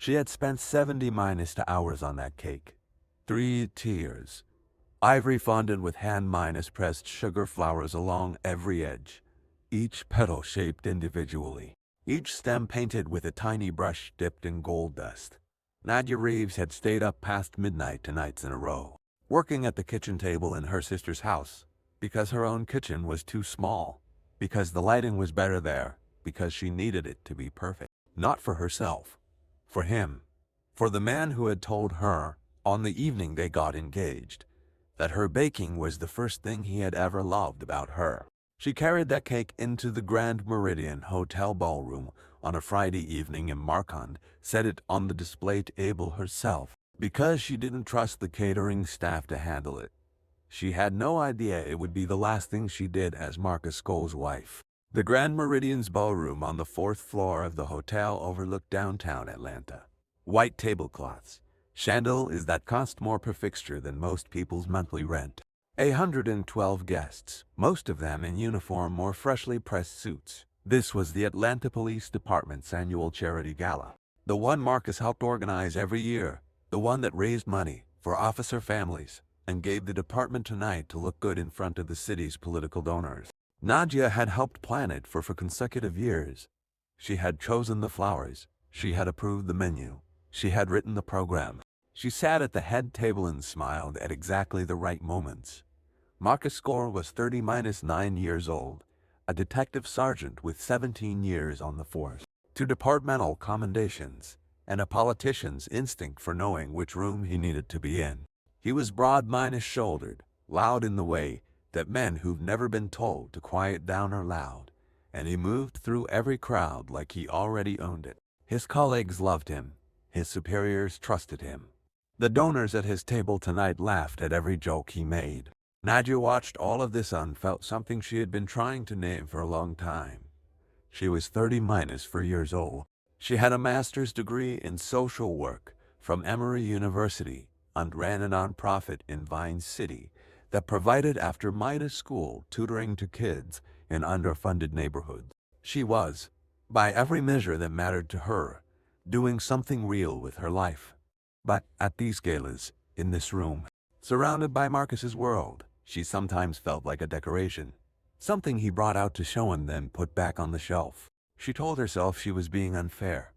She had spent 70 minus hours on that cake. 3 tiers. Ivory fondant with hand minus pressed sugar flowers along every edge. Each petal shaped individually. Each stem painted with a tiny brush dipped in gold dust. Nadia Reeves had stayed up past midnight 2 nights in a row, working at the kitchen table in her sister's house, because her own kitchen was too small, because the lighting was better there, because she needed it to be perfect. Not for herself. For him. For the man who had told her, on the evening they got engaged, that her baking was the first thing he had ever loved about her. She carried that cake into the Grand Meridian Hotel ballroom on a Friday evening in Marquand, set it on the display table herself, because she didn't trust the catering staff to handle it. She had no idea it would be the last thing she did as Marcus Cole's wife. The Grand Meridian's ballroom on the 4th floor of the hotel overlooked downtown Atlanta. White tablecloths. Chandeliers that cost more per fixture than most people's monthly rent. 112 guests, most of them in uniform or freshly pressed suits. This was the Atlanta Police Department's annual charity gala. The one Marcus helped organize every year. The one that raised money for officer families and gave the department tonight to look good in front of the city's political donors. Nadia had helped plan it for consecutive years. She had chosen the flowers. She had approved the menu. She had written the program. She sat at the head table and smiled at exactly the right moments. Marcus Cole was 30-9 years old, a detective sergeant with 17 years on the force, 2 departmental commendations, and a politician's instinct for knowing which room he needed to be in. He was broad-shouldered, loud in the way that men who've never been told to quiet down are loud, and he moved through every crowd like he already owned it. His colleagues loved him. His superiors trusted him. The donors at his table tonight laughed at every joke he made. Nadia watched all of this and felt something she had been trying to name for a long time. She was 30-4 years old. She had a master's degree in social work from Emory University and ran a nonprofit in Vine City that provided after-school tutoring to kids in underfunded neighborhoods. She was, by every measure that mattered to her, doing something real with her life. But at these galas, in this room, surrounded by Marcus's world, she sometimes felt like a decoration. Something he brought out to show and then put back on the shelf. She told herself she was being unfair.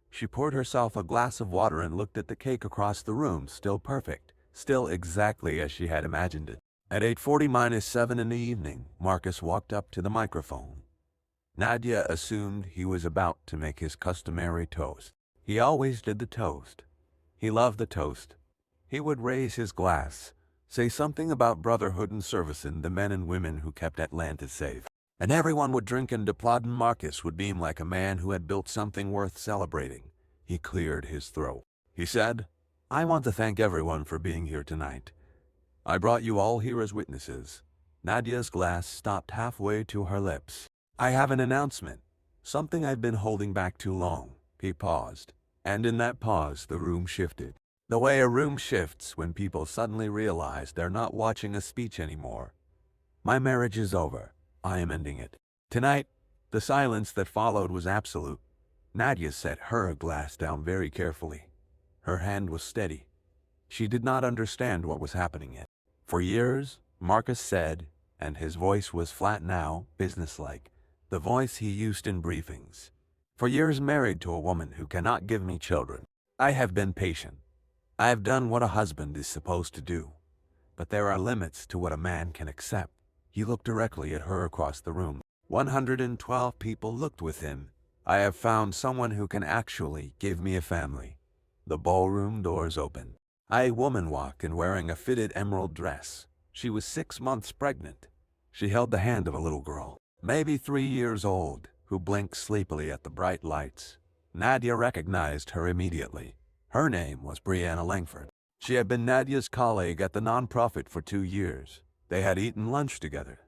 She poured herself a glass of water and looked at the cake across the room, still perfect, still exactly as she had imagined it. At 8:40-7 in the evening, Marcus walked up to the microphone. Nadia assumed he was about to make his customary toast. He always did the toast. He loved the toast. He would raise his glass, say something about brotherhood and service in the men and women who kept Atlanta safe. And everyone would drink and applaud, and Marcus would beam like a man who had built something worth celebrating. He cleared his throat. He said, "I want to thank everyone for being here tonight. I brought you all here as witnesses." Nadia's glass stopped halfway to her lips. "I have an announcement. Something I've been holding back too long." He paused. And in that pause, the room shifted. The way a room shifts when people suddenly realize they're not watching a speech anymore. "My marriage is over. I am ending it." Tonight, the silence that followed was absolute. Nadia set her glass down very carefully. Her hand was steady. She did not understand what was happening yet. "For years," Marcus said, and his voice was flat now, businesslike, the voice he used in briefings. "For years married to a woman who cannot give me children. I have been patient. I have done what a husband is supposed to do. But there are limits to what a man can accept." He looked directly at her across the room. 112 people looked with him. "I have found someone who can actually give me a family." The ballroom doors opened. A woman walked in wearing a fitted emerald dress. She was 6 months pregnant. She held the hand of a little girl, maybe 3 years old, who blinked sleepily at the bright lights. Nadia recognized her immediately. Her name was Brianna Langford. She had been Nadia's colleague at the nonprofit for 2 years. They had eaten lunch together.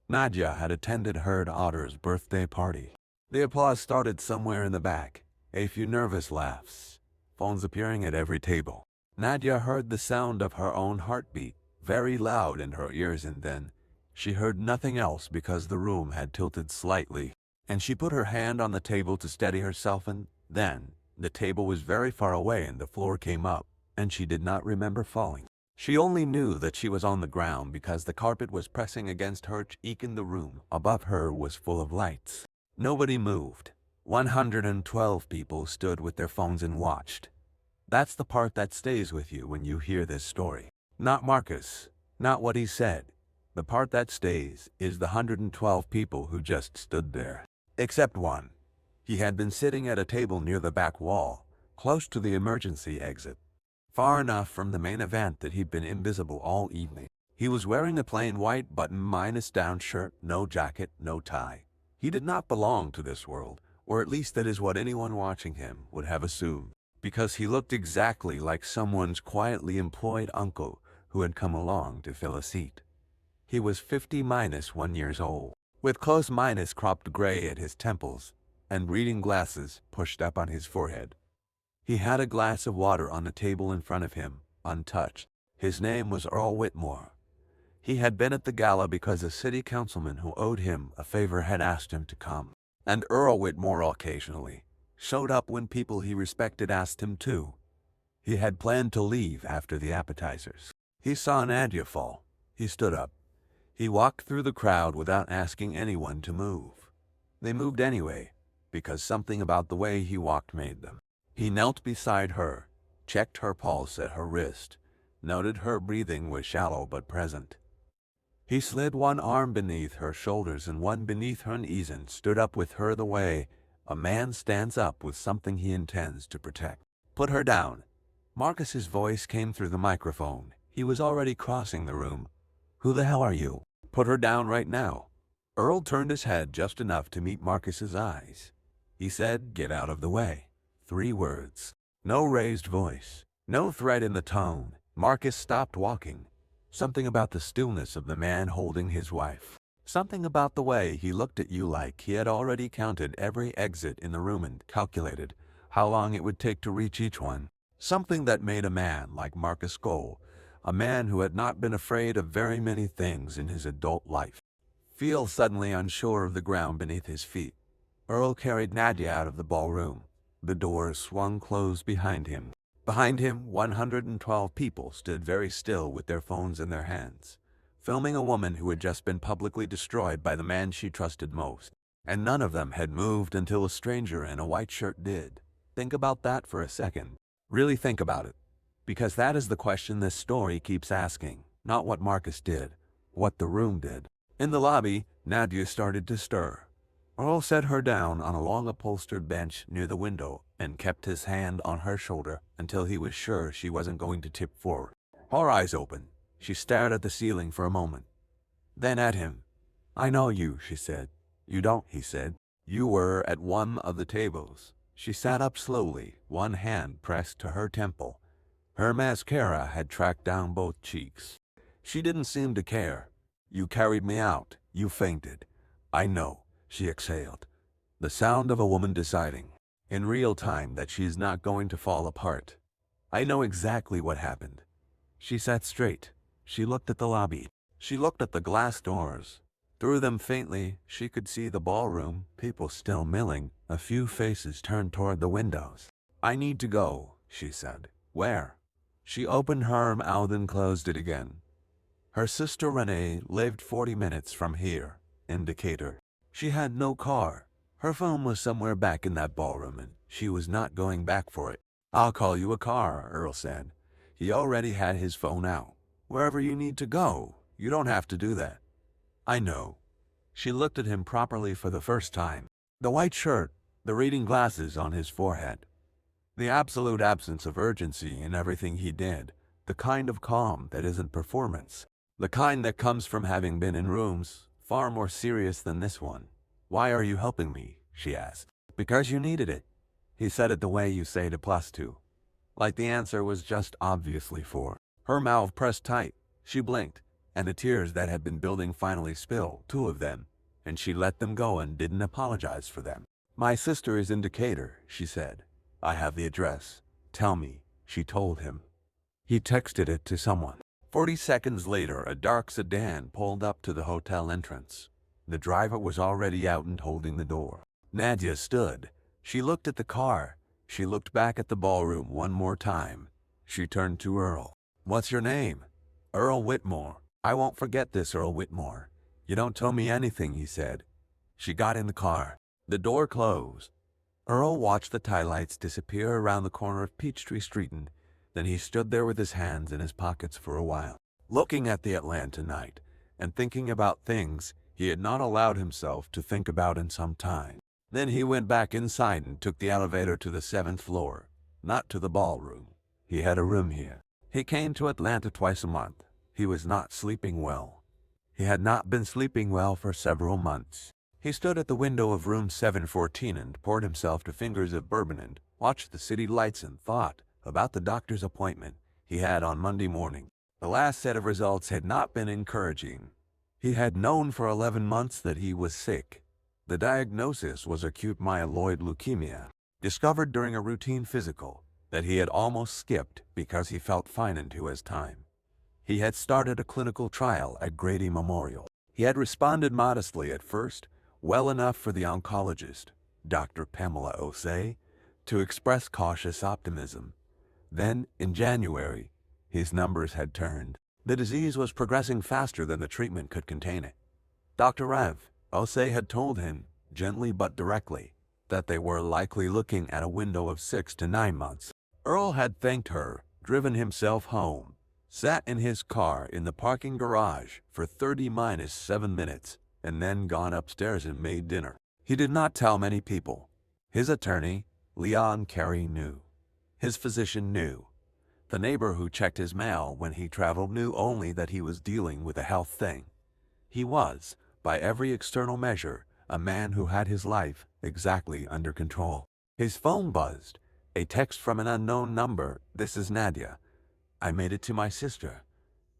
Nadia had attended her daughter's birthday party. The applause started somewhere in the back. A few nervous laughs. Phones appearing at every table. Nadia heard the sound of her own heartbeat, very loud in her ears, and then she heard nothing else because the room had tilted slightly, and she put her hand on the table to steady herself, and then The table was very far away and the floor came up, and she did not remember falling. She only knew that she was on the ground because the carpet was pressing against her cheek and the room above her was full of lights. Nobody moved. 112 people stood with their phones and watched. That's the part that stays with you when you hear this story. Not Marcus, not what he said. The part that stays is the 112 people who just stood there. Except one. He had been sitting at a table near the back wall, close to the emergency exit. Far enough from the main event that he'd been invisible all evening. He was wearing a plain white button-down shirt, no jacket, no tie. He did not belong to this world, or at least that is what anyone watching him would have assumed, because he looked exactly like someone's quietly employed uncle who had come along to fill a seat. He was 50-1 years old, with close cropped gray at his temples, and reading glasses pushed up on his forehead. He had a glass of water on the table in front of him, untouched. His name was Earl Whitmore. He had been at the gala because a city councilman who owed him a favor had asked him to come. And Earl Whitmore occasionally showed up when people he respected asked him to. He had planned to leave after the appetizers. He saw Nadia fall. He stood up. He walked through the crowd without asking anyone to move. They moved anyway, because something about the way he walked made them. He knelt beside her, checked her pulse at her wrist, noted her breathing was shallow but present. He slid one arm beneath her shoulders and one beneath her knees and stood up with her the way a man stands up with something he intends to protect. Put her down. Marcus's voice came through the microphone. He was already crossing the room. Who the hell are you? Put her down right now. Earl turned his head just enough to meet Marcus's eyes. He said, "Get out of the way." 3 words. No raised voice. No threat in the tone. Marcus stopped walking. Something about the stillness of the man holding his wife. Something about the way he looked at you like he had already counted every exit in the room and calculated how long it would take to reach each one. Something that made a man like Marcus Cole, a man who had not been afraid of very many things in his adult life, feel suddenly unsure of the ground beneath his feet. Earl carried Nadia out of the ballroom. The doors swung closed behind him. Behind him, 112 people stood very still with their phones in their hands, filming a woman who had just been publicly destroyed by the man she trusted most. And none of them had moved until a stranger in a white shirt did. Think about that for a second. Really think about it. Because that is the question this story keeps asking. Not what Marcus did, what the room did. In the lobby, Nadia started to stir. Earl set her down on a long upholstered bench near the window and kept his hand on her shoulder until he was sure she wasn't going to tip forward. Her eyes open. She stared at the ceiling for a moment. Then at him. "I know you," she said. "You don't," he said. "You were at one of the tables." She sat up slowly, one hand pressed to her temple. Her mascara had tracked down both cheeks. She didn't seem to care. "You carried me out. You fainted." "I know," she exhaled. The sound of a woman deciding, in real time, that she's not going to fall apart. "I know exactly what happened." She sat straight. She looked at the lobby. She looked at the glass doors. Through them faintly, she could see the ballroom, people still milling, a few faces turned toward the windows. "I need to go," she said. "Where?" She opened her mouth and closed it again. Her sister Renee lived 40 minutes from here, indicator. She had no car. Her phone was somewhere back in that ballroom and she was not going back for it. "I'll call you a car," Earl said. He already had his phone out. "Wherever you need to go, you don't have to do that." "I know." She looked at him properly for the first time. The white shirt, the reading glasses on his forehead. The absolute absence of urgency in everything he did. The kind of calm that isn't performance. The kind that comes from having been in rooms far more serious than this one. "Why are you helping me?" she asked. "Because you needed it." He said it the way you say to +2. Like the answer was just obviously for. Her mouth pressed tight. She blinked, and the tears that had been building finally spilled, 2 of them, and she let them go and didn't apologize for them. "My sister is in Decatur," she said. "I have the address. Tell me," she told him. He texted it to someone. 40 seconds later, a dark sedan pulled up to the hotel entrance. The driver was already out and holding the door. Nadia stood. She looked at the car. She looked back at the ballroom one more time. She turned to Earl. "What's your name?" "Earl Whitmore." "I won't forget this, Earl Whitmore. You don't tell me anything," he said. She got in the car. The door closed. Earl watched the taillights disappear around the corner of Peachtree Street, and then he stood there with his hands in his pockets for a while, looking at the Atlanta night and thinking about things he had not allowed himself to think about in some time. Then he went back inside and took the elevator to the 7th floor, not to the ballroom. He had a room here. He came to Atlanta twice a month. He was not sleeping well. He had not been sleeping well for several months. He stood at the window of room 714 and poured himself 2 fingers of bourbon and watched the city lights and thought about the doctor's appointment he had on Monday morning. The last set of results had not been encouraging. He had known for 11 months that he was sick. The diagnosis was acute myeloid leukemia, discovered during a routine physical that he had almost skipped because he felt fine into his time. He had started a clinical trial at Grady Memorial. He had responded modestly at first, well enough for the oncologist, Dr. Pamela Osei, to express cautious optimism. Then, in January, his numbers had turned. The disease was progressing faster than the treatment could contain it. Dr. Rev. Osei had told him, gently but directly, that they were likely looking at a window of 6 to 9 months. Earl had thanked her, driven himself home, sat in his car in the parking garage for 30-7 minutes, and then gone upstairs and made dinner. He did not tell many people. His attorney, Leon Carey, knew. His physician knew. The neighbor who checked his mail when he traveled knew only that he was dealing with a health thing. He was, by every external measure, a man who had his life exactly under control. His phone buzzed. A text from an unknown number. "This is Nadia. I made it to my sister.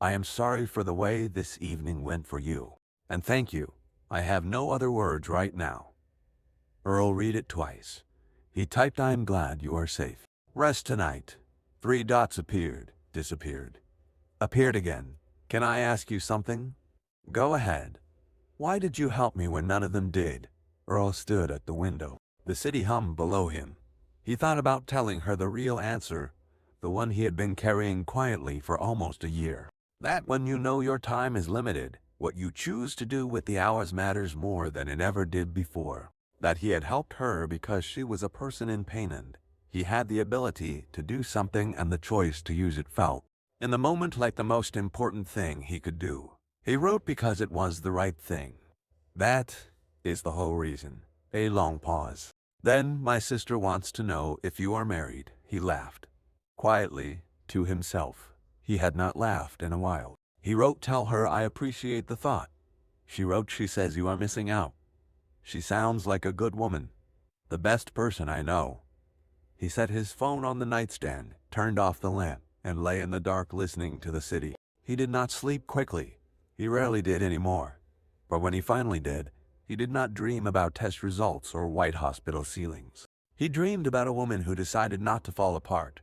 I am sorry for the way this evening went for you. And thank you. I have no other words right now." Earl read it twice. He typed, "I am glad you are safe. Rest tonight." 3 dots appeared, disappeared, appeared again. "Can I ask you something?" "Go ahead." "Why did you help me when none of them did?" Earl stood at the window. The city hummed below him. He thought about telling her the real answer, the one he had been carrying quietly for almost a year. That when you know your time is limited, what you choose to do with the hours matters more than it ever did before. That he had helped her because she was a person in pain and he had the ability to do something and the choice to use it felt, in the moment, like the most important thing he could do. He wrote because it was the right thing. That is the whole reason. A long pause. "Then my sister wants to know if you are married." He laughed. Quietly, to himself. He had not laughed in a while. He wrote, "Tell her I appreciate the thought." She wrote, "She says you are missing out. She sounds like a good woman. The best person I know." He set his phone on the nightstand, turned off the lamp, and lay in the dark listening to the city. He did not sleep quickly. He rarely did anymore. But when he finally did, he did not dream about test results or white hospital ceilings. He dreamed about a woman who decided not to fall apart.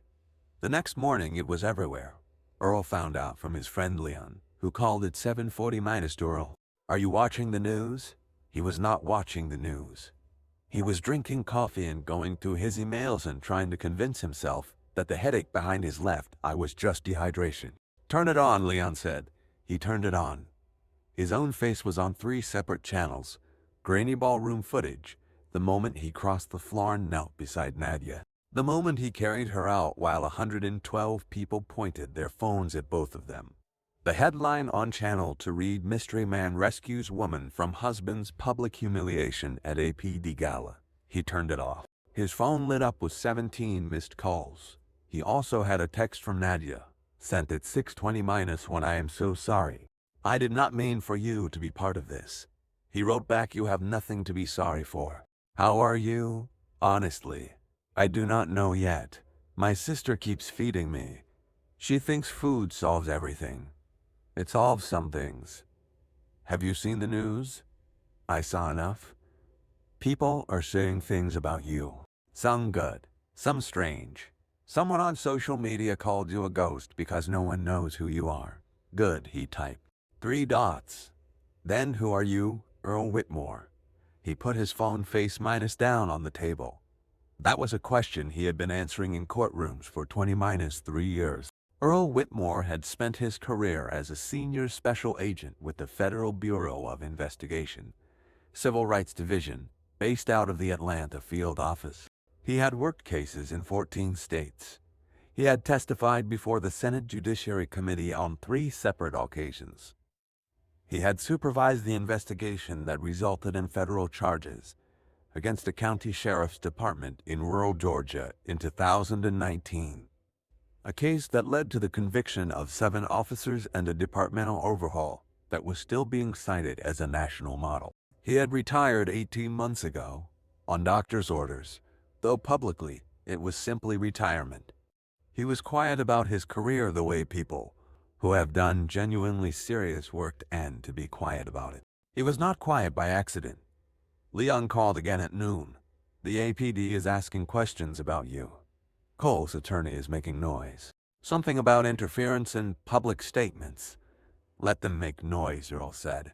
The next morning it was everywhere. Earl found out from his friend Leon, who called at 7:40 to Earl. "Are you watching the news?" He was not watching the news. He was drinking coffee and going through his emails and trying to convince himself that the headache behind his left eye was just dehydration. "Turn it on," Leon said. He turned it on. His own face was on 3 separate channels. Grainy ballroom footage. The moment he crossed the floor and knelt beside Nadia. The moment he carried her out while 112 people pointed their phones at both of them. The headline on channel to read, "Mystery Man Rescues Woman from Husband's Public Humiliation at APD Gala." He turned it off. His phone lit up with 17 missed calls. He also had a text from Nadia, sent at 6:20-1. "I am so sorry. I did not mean for you to be part of this." He wrote back, "You have nothing to be sorry for. How are you? Honestly, I do not know yet. My sister keeps feeding me. She thinks food solves everything. It solves some things. Have you seen the news?" "I saw enough. People are saying things about you. Some good, some strange. Someone on social media called you a ghost because no one knows who you are." "Good," he typed. 3 dots. Then, "Who are you?" "Earl Whitmore." He put his phone face minus down on the table. That was a question he had been answering in courtrooms for 20-3 years. Earl Whitmore had spent his career as a senior special agent with the Federal Bureau of Investigation, Civil Rights Division, based out of the Atlanta field office. He had worked cases in 14 states. He had testified before the Senate Judiciary Committee on 3 separate occasions. He had supervised the investigation that resulted in federal charges against a county sheriff's department in rural Georgia in 2019. A case that led to the conviction of 7 officers and a departmental overhaul that was still being cited as a national model. He had retired 18 months ago, on doctor's orders, though publicly it was simply retirement. He was quiet about his career the way people who have done genuinely serious work tend to be quiet about it. He was not quiet by accident. Leon called again at noon. The APD is asking questions about you. Cole's attorney is making noise. Something about interference in public statements. Let them make noise, Earl said.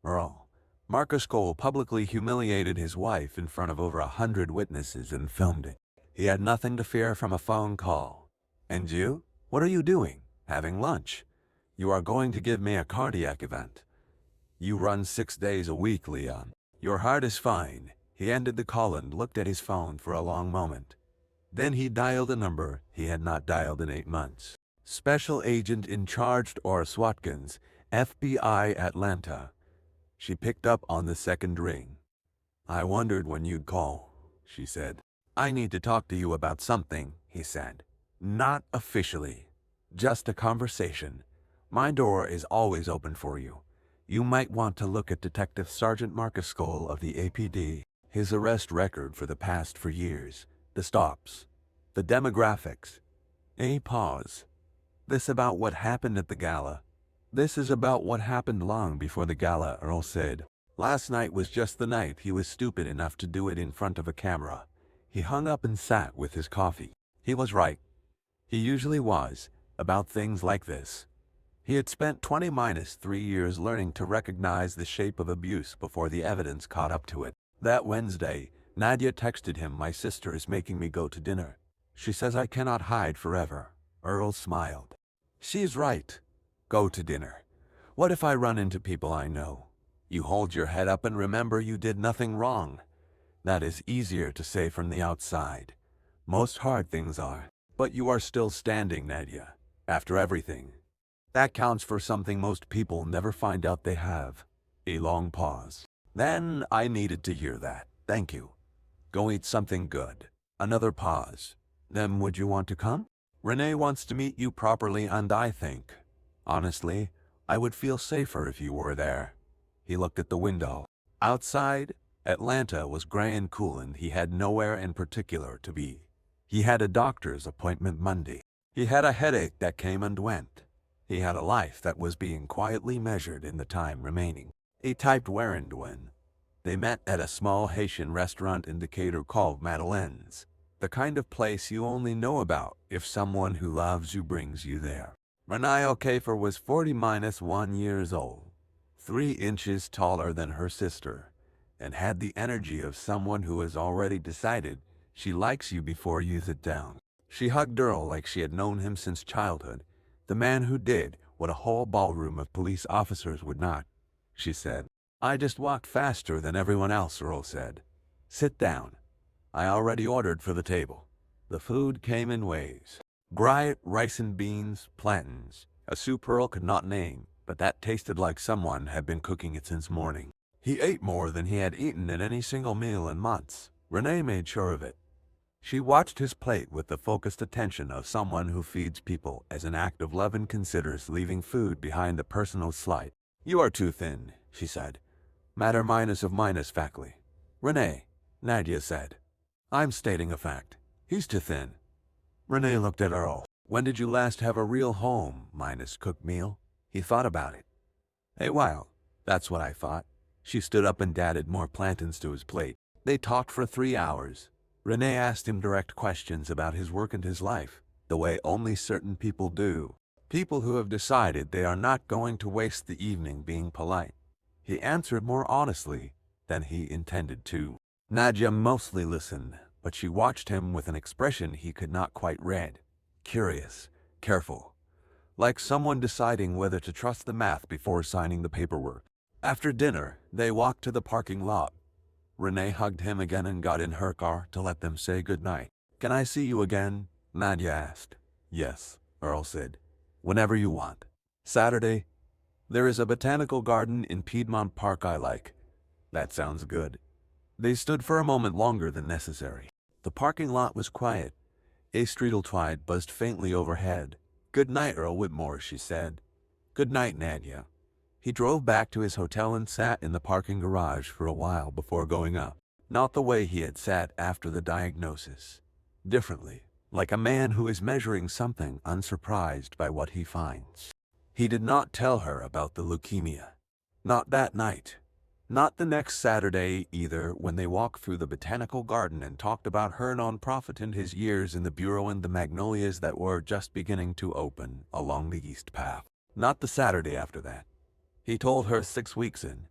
Earl. Marcus Cole publicly humiliated his wife in front of over 100 witnesses and filmed it. He had nothing to fear from a phone call. And you? What are you doing? Having lunch. You are going to give me a cardiac event. You run 6 days a week, Leon. Your heart is fine. He ended the call and looked at his phone for a long moment. Then he dialed a number he had not dialed in 8 months. Special Agent in Charge Doris Watkins, FBI Atlanta. She picked up on the second ring. I wondered when you'd call, she said. I need to talk to you about something, he said. Not officially. Just a conversation. My door is always open for you. You might want to look at Detective Sergeant Marcus Cole of the APD. His arrest record for the past 4 years. The stops. The demographics. A pause. This about what happened at the gala. This is about what happened long before the gala, Earl said. Last night was just the night he was stupid enough to do it in front of a camera. He hung up and sat with his coffee. He was right. He usually was, about things like this. He had spent 20-3 years learning to recognize the shape of abuse before the evidence caught up to it. That Wednesday, Nadia texted him, my sister is making me go to dinner. She says I cannot hide forever. Earl smiled. She's right. Go to dinner. What if I run into people I know? You hold your head up and remember you did nothing wrong. That is easier to say from the outside. Most hard things are. But you are still standing, Nadia. After everything. That counts for something most people never find out they have. A long pause. Then I needed to hear that. Thank you. Go eat something good. Another pause. Then would you want to come? Renee wants to meet you properly and I think, honestly, I would feel safer if you were there. He looked at the window. Outside, Atlanta was gray and cool and he had nowhere in particular to be. He had a doctor's appointment Monday. He had a headache that came and went. He had a life that was being quietly measured in the time remaining. He typed wherein when. They met at a small Haitian restaurant in Decatur called Madeleine's. The kind of place you only know about if someone who loves you brings you there. Renee Okafor was 40-1 years old, 3 inches taller than her sister, and had the energy of someone who has already decided she likes you before you sit down. She hugged Earl like she had known him since childhood, the man who did what a whole ballroom of police officers would not. She said, I just walked faster than everyone else, Earl said. Sit down. I already ordered for the table. The food came in waves. Rice and beans, plantains, a soup Earl could not name, but that tasted like someone had been cooking it since morning. He ate more than he had eaten in any single meal in months. Renee made sure of it. She watched his plate with the focused attention of someone who feeds people as an act of love and considers leaving food behind a personal slight. You are too thin, she said. Matter minus of minus factly. Renee, Nadia said. I'm stating a fact. He's too thin. Renee looked at Earl. When did you last have a real home minus cooked meal? He thought about it. A while. That's what I thought. She stood up and added more plantains to his plate. They talked for 3 hours. Renee asked him direct questions about his work and his life, the way only certain people do. People who have decided they are not going to waste the evening being polite. He answered more honestly than he intended to. Nadia mostly listened, but she watched him with an expression he could not quite read. Curious, careful, like someone deciding whether to trust the math before signing the paperwork. After dinner, they walked to the parking lot. Renee hugged him again and got in her car to let them say goodnight. "Can I see you again?" Nadia asked. "Yes," Earl said. "Whenever you want." "Saturday? There is a botanical garden in Piedmont Park I like." "That sounds good." They stood for a moment longer than necessary. The parking lot was quiet. A streeteltwide buzzed faintly overhead. "Good night, Earl Whitmore," she said. "Good night, Nadia." He drove back to his hotel and sat in the parking garage for a while before going up. Not the way he had sat after the diagnosis. Differently, like a man who is measuring something, unsurprised by what he finds. He did not tell her about the leukemia. Not that night. Not the next Saturday either, when they walked through the botanical garden and talked about her nonprofit and his years in the bureau and the magnolias that were just beginning to open along the East Path. Not the Saturday after that. He told her 6 weeks in.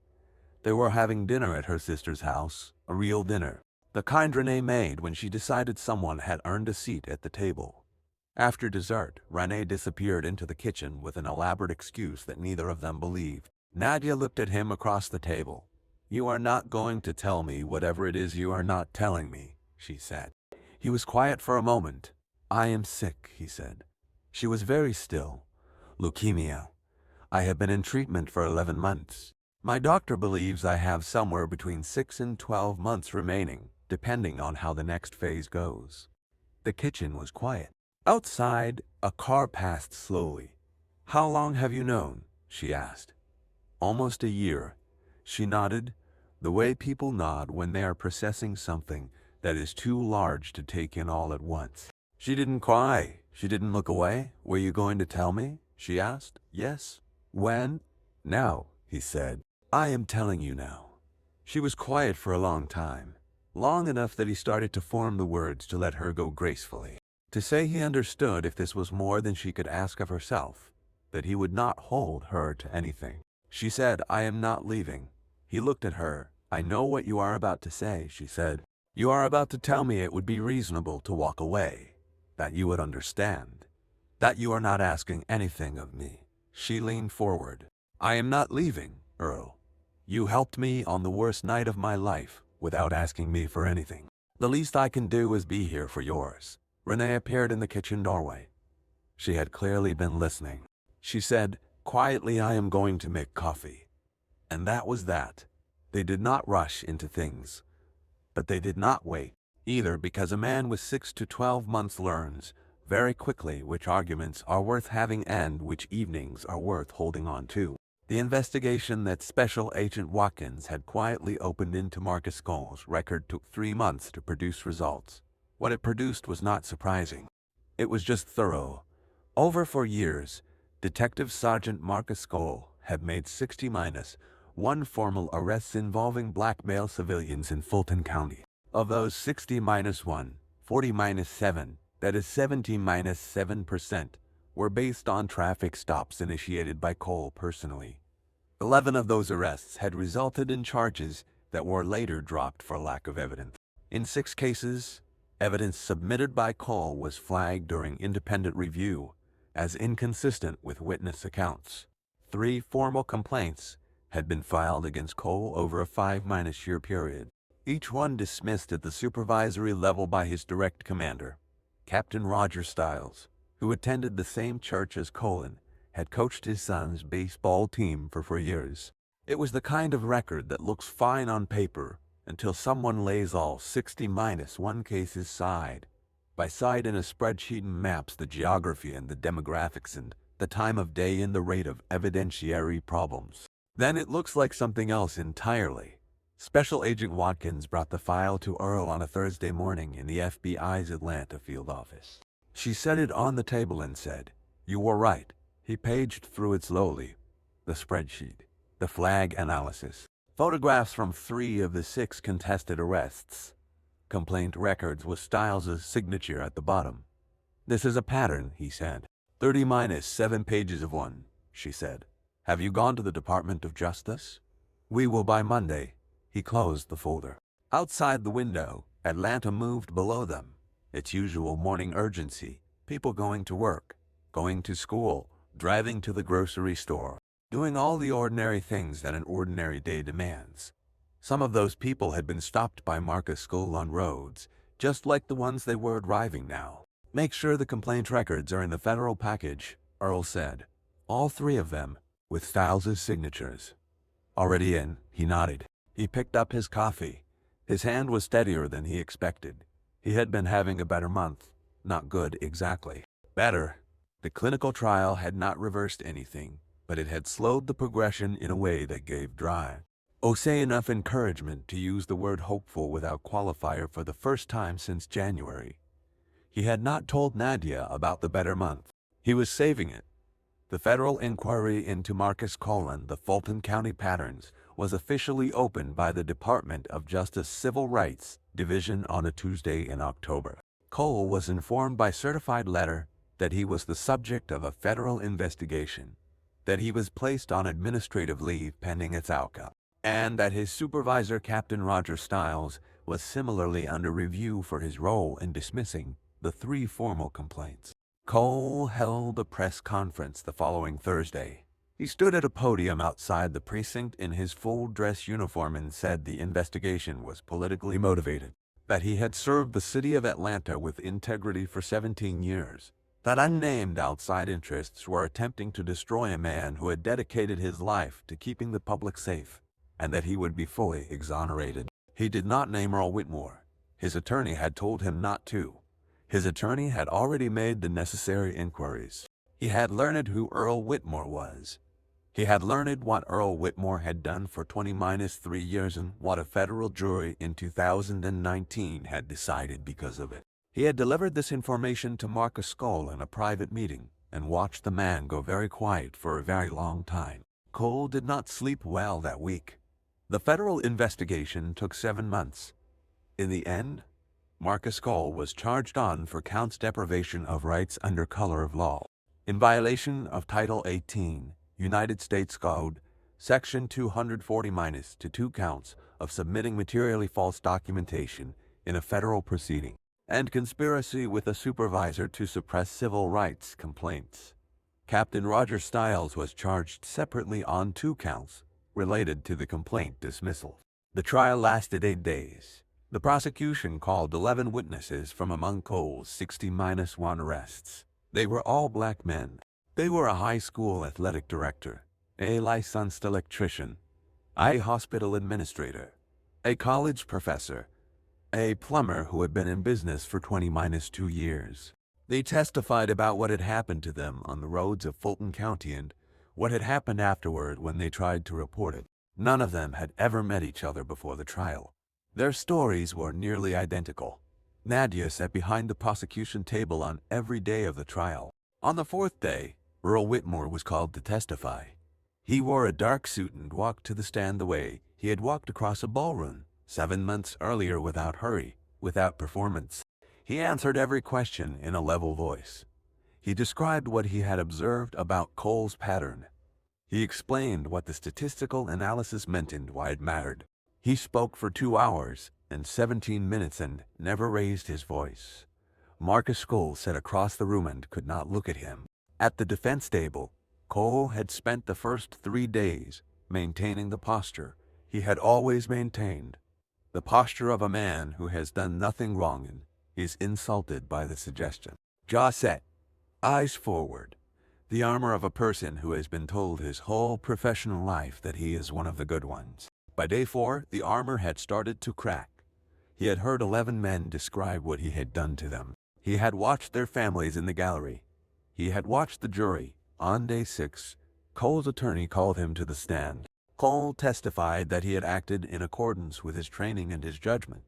They were having dinner at her sister's house, a real dinner. The kind Renee made when she decided someone had earned a seat at the table. After dessert, Renee disappeared into the kitchen with an elaborate excuse that neither of them believed. Nadia looked at him across the table. "You are not going to tell me whatever it is you are not telling me," she said. He was quiet for a moment. "I am sick," he said. She was very still. "Leukemia. I have been in treatment for 11 months. My doctor believes I have somewhere between 6 and 12 months remaining, depending on how the next phase goes." The kitchen was quiet. Outside, a car passed slowly. "How long have you known?" she asked. "Almost a year." She nodded, the way people nod when they are processing something that is too large to take in all at once. She didn't cry. She didn't look away. "Were you going to tell me?" she asked. "Yes." "When?" "Now," he said. "I am telling you now." She was quiet for a long time. Long enough that he started to form the words to let her go gracefully. To say he understood if this was more than she could ask of herself, that he would not hold her to anything. She said, "I am not leaving." He looked at her. "I know what you are about to say," she said. "You are about to tell me it would be reasonable to walk away, that you would understand, that you are not asking anything of me." She leaned forward. "I am not leaving, Earl. You helped me on the worst night of my life without asking me for anything. The least I can do is be here for yours." Renee appeared in the kitchen doorway. She had clearly been listening. She said, quietly, "I am going to make coffee." And that was that. They did not rush into things. But they did not wait, either, because a man with 6 to 12 months learns very quickly which arguments are worth having and which evenings are worth holding on to. The investigation that Special Agent Watkins had quietly opened into Marcus Cole's record took 3 months to produce results. What it produced was not surprising. It was just thorough. Over 4 years, Detective Sergeant Marcus Cole had made 60-1 formal arrests involving black male civilians in Fulton County. Of those 60-1, 40-7, that is 70-7%, were based on traffic stops initiated by Cole personally. 11 of those arrests had resulted in charges that were later dropped for lack of evidence. In 6 cases, evidence submitted by Cole was flagged during independent review as inconsistent with witness accounts. 3 formal complaints had been filed against Cole over a 5-year period, each one dismissed at the supervisory level by his direct commander. Captain Roger Stiles, who attended the same church as Colin, had coached his son's baseball team for 4 years. It was the kind of record that looks fine on paper until someone lays all 60-1 cases side by side in a spreadsheet and maps the geography and the demographics and the time of day and the rate of evidentiary problems. Then it looks like something else entirely. Special Agent Watkins brought the file to Earl on a Thursday morning in the FBI's Atlanta field office. She set it on the table and said, "You were right." He paged through it slowly. The spreadsheet, the flag analysis, photographs from 3 of the 6 contested arrests, complaint records with Stiles' signature at the bottom. "This is a pattern," he said. 30-7 pages of one, she said. "Have you gone to the Department of Justice?" "We will by Monday." He closed the folder. Outside the window, Atlanta moved below them. Its usual morning urgency, people going to work, going to school, driving to the grocery store, doing all the ordinary things that an ordinary day demands. Some of those people had been stopped by Marcus School on roads, just like the ones they were driving now. "Make sure the complaint records are in the federal package," Earl said. "All three of them, with Stiles' signatures." "Already in," he nodded. He picked up his coffee. His hand was steadier than he expected. He had been having a better month. Not good, exactly. Better. The clinical trial had not reversed anything, but it had slowed the progression in a way that gave Osei enough encouragement to use the word hopeful without qualifier for the first time since January. He had not told Nadia about the better month. He was saving it. The federal inquiry into Marcus Cullen, the Fulton County patterns, was officially opened by the Department of Justice Civil Rights Division on a Tuesday in October. Cole was informed by certified letter that he was the subject of a federal investigation, that he was placed on administrative leave pending its outcome, and that his supervisor, Captain Roger Stiles, was similarly under review for his role in dismissing the 3 formal complaints. Cole held a press conference the following Thursday. He stood at a podium outside the precinct in his full-dress uniform and said the investigation was politically motivated, that he had served the city of Atlanta with integrity for 17 years, that unnamed outside interests were attempting to destroy a man who had dedicated his life to keeping the public safe, and that he would be fully exonerated. He did not name Earl Whitmore. His attorney had told him not to. His attorney had already made the necessary inquiries. He had learned who Earl Whitmore was. He had learned what Earl Whitmore had done for 20-3 years and what a federal jury in 2019 had decided because of it. He had delivered this information to Marcus Cole in a private meeting and watched the man go very quiet for a very long time. Cole did not sleep well that week. The federal investigation took 7 months. In the end, Marcus Cole was charged on for counts deprivation of rights under color of law, in violation of Title 18, United States Code, Section 240- to 2 counts of submitting materially false documentation in a federal proceeding, and conspiracy with a supervisor to suppress civil rights complaints. Captain Roger Stiles was charged separately on 2 counts related to the complaint dismissal. The trial lasted 8 days. The prosecution called 11 witnesses from among Cole's 60-1 arrests. They were all black men. They were a high school athletic director, a licensed electrician, a hospital administrator, a college professor, a plumber who had been in business for 20-2 years. They testified about what had happened to them on the roads of Fulton County and what had happened afterward when they tried to report it. None of them had ever met each other before the trial. Their stories were nearly identical. Nadia sat behind the prosecution table on every day of the trial. On the 4th day, Earl Whitmore was called to testify. He wore a dark suit and walked to the stand the way he had walked across a ballroom 7 months earlier without hurry, without performance. He answered every question in a level voice. He described what he had observed about Cole's pattern. He explained what the statistical analysis meant and why it mattered. He spoke for 2 hours and 17 minutes and never raised his voice. Marcus Cole sat across the room and could not look at him. At the defense table, Cole had spent the first 3 days maintaining the posture he had always maintained, the posture of a man who has done nothing wrong and is insulted by the suggestion. Jaw set, eyes forward, the armor of a person who has been told his whole professional life that he is one of the good ones. By day 4, the armor had started to crack. He had heard 11 men describe what he had done to them. He had watched their families in the gallery. He had watched the jury. On day 6, Cole's attorney called him to the stand. Cole testified that he had acted in accordance with his training and his judgment,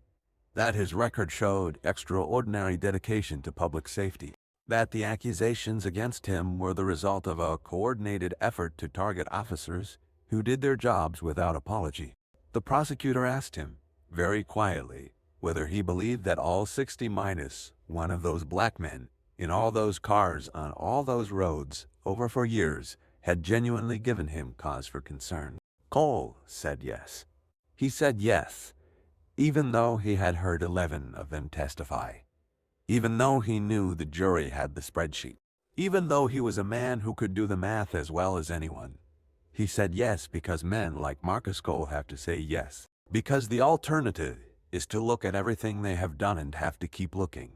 that his record showed extraordinary dedication to public safety, that the accusations against him were the result of a coordinated effort to target officers who did their jobs without apology. The prosecutor asked him, very quietly, whether he believed that all 60-1 of those black men in all those cars on all those roads over 4 years had genuinely given him cause for concern. Cole said yes. He said yes, even though he had heard 11 of them testify. Even though he knew the jury had the spreadsheet. Even though he was a man who could do the math as well as anyone. He said yes because men like Marcus Cole have to say yes. Because the alternative is to look at everything they have done and have to keep looking.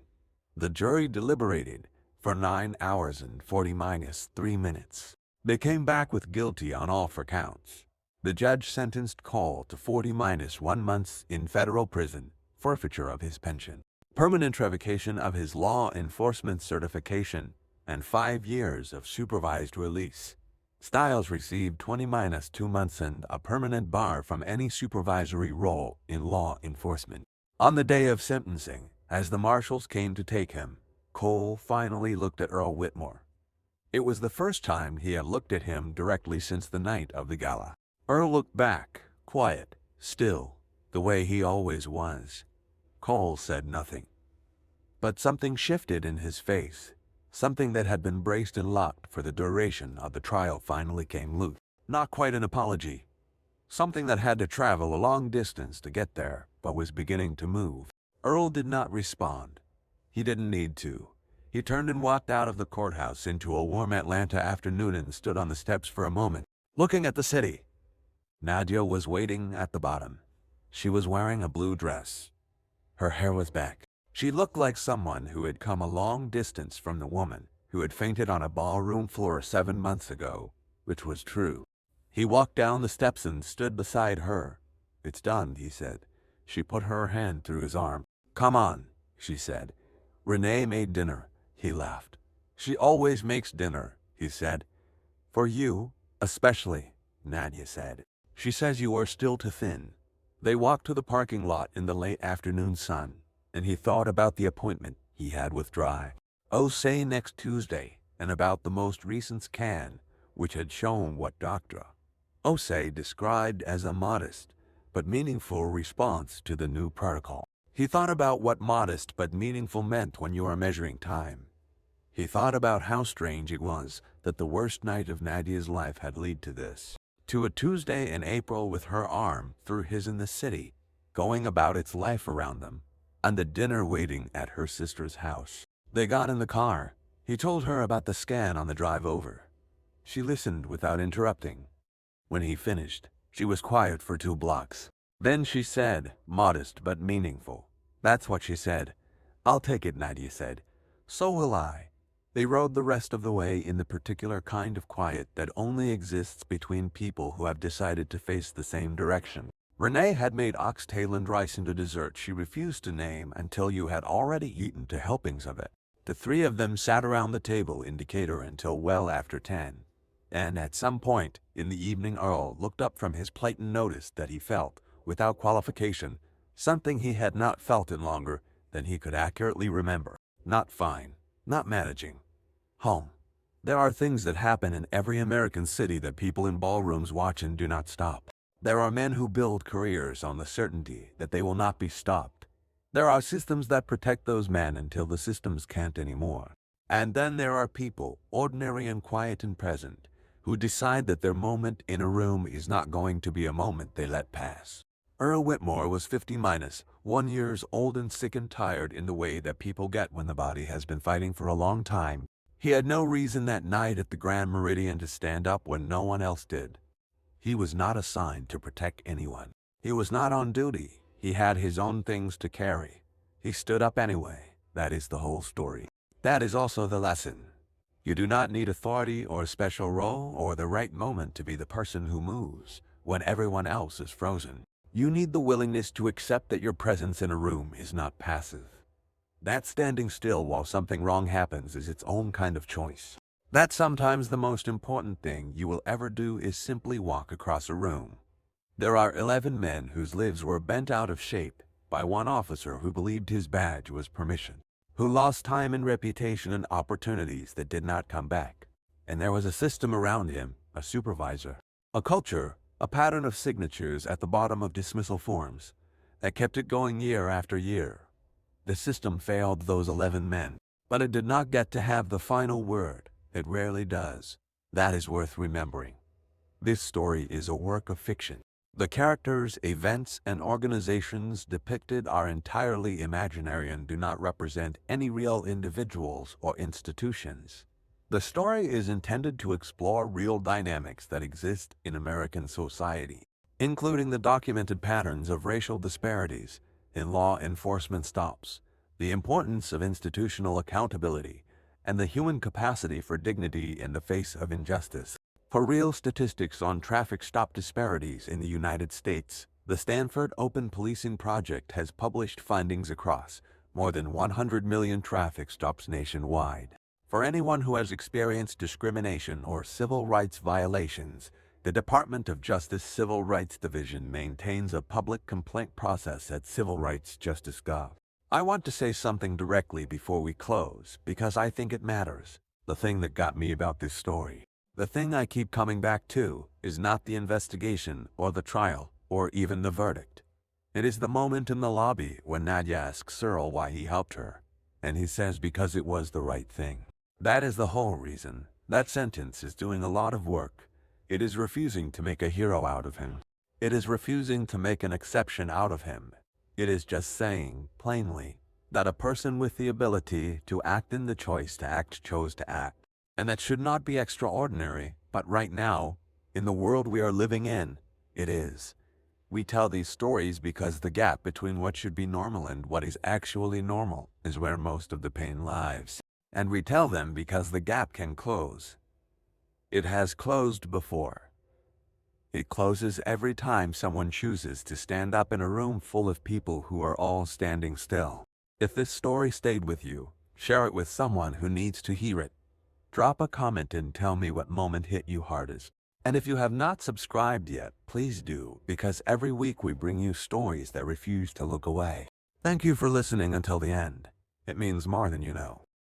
The jury deliberated for 9 hours and 40-3 minutes. They came back with guilty on all 4 counts. The judge sentenced Cole to 40-1 months in federal prison, forfeiture of his pension, permanent revocation of his law enforcement certification, and 5 years of supervised release. Stiles received 20-2 months and a permanent bar from any supervisory role in law enforcement. On the day of sentencing, as the marshals came to take him, Cole finally looked at Earl Whitmore. It was the first time he had looked at him directly since the night of the gala. Earl looked back, quiet, still, the way he always was. Cole said nothing. But something shifted in his face. Something that had been braced and locked for the duration of the trial finally came loose. Not quite an apology. Something that had to travel a long distance to get there, but was beginning to move. Earl did not respond. He didn't need to. He turned and walked out of the courthouse into a warm Atlanta afternoon and stood on the steps for a moment, looking at the city. Nadia was waiting at the bottom. She was wearing a blue dress. Her hair was back. She looked like someone who had come a long distance from the woman who had fainted on a ballroom floor 7 months ago, which was true. He walked down the steps and stood beside her. "It's done," he said. She put her hand through his arm. "Come on," she said. "Renee made dinner." He laughed. "She always makes dinner," he said. "For you, especially," Nadia said. "She says you are still too thin." They walked to the parking lot in the late afternoon sun, and he thought about the appointment he had with Dry. Say next Tuesday, and about the most recent scan, which had shown what Dr. Say described as a modest but meaningful response to the new protocol. He thought about what modest but meaningful meant when you are measuring time. He thought about how strange it was that the worst night of Nadia's life had led to this. To a Tuesday in April with her arm through his in the city, going about its life around them, and the dinner waiting at her sister's house. They got in the car. He told her about the scan on the drive over. She listened without interrupting. When he finished, she was quiet for 2 blocks. Then she said, "Modest but meaningful." "That's what she said." "I'll take it," Nadia said. "So will I." They rode the rest of the way in the particular kind of quiet that only exists between people who have decided to face the same direction. Renee had made oxtail and rice into dessert she refused to name until you had already eaten 2 helpings of it. The 3 of them sat around the table in Decatur until well after 10. And at some point in the evening Earl looked up from his plate and noticed that he felt, without qualification, something he had not felt in longer than he could accurately remember. Not fine. Not managing. Home. There are things that happen in every American city that people in ballrooms watch and do not stop. There are men who build careers on the certainty that they will not be stopped. There are systems that protect those men until the systems can't anymore. And then there are people, ordinary and quiet and present, who decide that their moment in a room is not going to be a moment they let pass. Earl Whitmore was 50-1 years old and sick and tired in the way that people get when the body has been fighting for a long time. He had no reason that night at the Grand Meridian to stand up when no one else did. He was not assigned to protect anyone. He was not on duty. He had his own things to carry. He stood up anyway. That is the whole story. That is also the lesson. You do not need authority or a special role or the right moment to be the person who moves when everyone else is frozen. You need the willingness to accept that your presence in a room is not passive. That standing still while something wrong happens is its own kind of choice. That sometimes the most important thing you will ever do is simply walk across a room. There are 11 men whose lives were bent out of shape by one officer who believed his badge was permission, who lost time and reputation and opportunities that did not come back. And there was a system around him, a supervisor, a culture, a pattern of signatures at the bottom of dismissal forms that kept it going year after year. The system failed those 11 men, but it did not get to have the final word. It rarely does. That is worth remembering. This story is a work of fiction. The characters, events, and organizations depicted are entirely imaginary and do not represent any real individuals or institutions. The story is intended to explore real dynamics that exist in American society, including the documented patterns of racial disparities in law enforcement stops, the importance of institutional accountability, and the human capacity for dignity in the face of injustice. For real statistics on traffic stop disparities in the United States, the Stanford Open Policing Project has published findings across more than 100 million traffic stops nationwide. For anyone who has experienced discrimination or civil rights violations, the Department of Justice Civil Rights Division maintains a public complaint process at civilrightsjustice.gov. I want to say something directly before we close because I think it matters. The thing that got me about this story, the thing I keep coming back to, is not the investigation or the trial or even the verdict. It is the moment in the lobby when Nadia asks Earl why he helped her, and he says because it was the right thing. That is the whole reason. That sentence is doing a lot of work. It is refusing to make a hero out of him. It is refusing to make an exception out of him. It is just saying, plainly, that a person with the ability to act in the choice to act chose to act. And that should not be extraordinary, but right now, in the world we are living in, it is. We tell these stories because the gap between what should be normal and what is actually normal is where most of the pain lies. And we tell them because the gap can close. It has closed before. It closes every time someone chooses to stand up in a room full of people who are all standing still. If this story stayed with you, share it with someone who needs to hear it. Drop a comment and tell me what moment hit you hardest. And if you have not subscribed yet, please do, because every week we bring you stories that refuse to look away. Thank you for listening until the end. It means more than you know.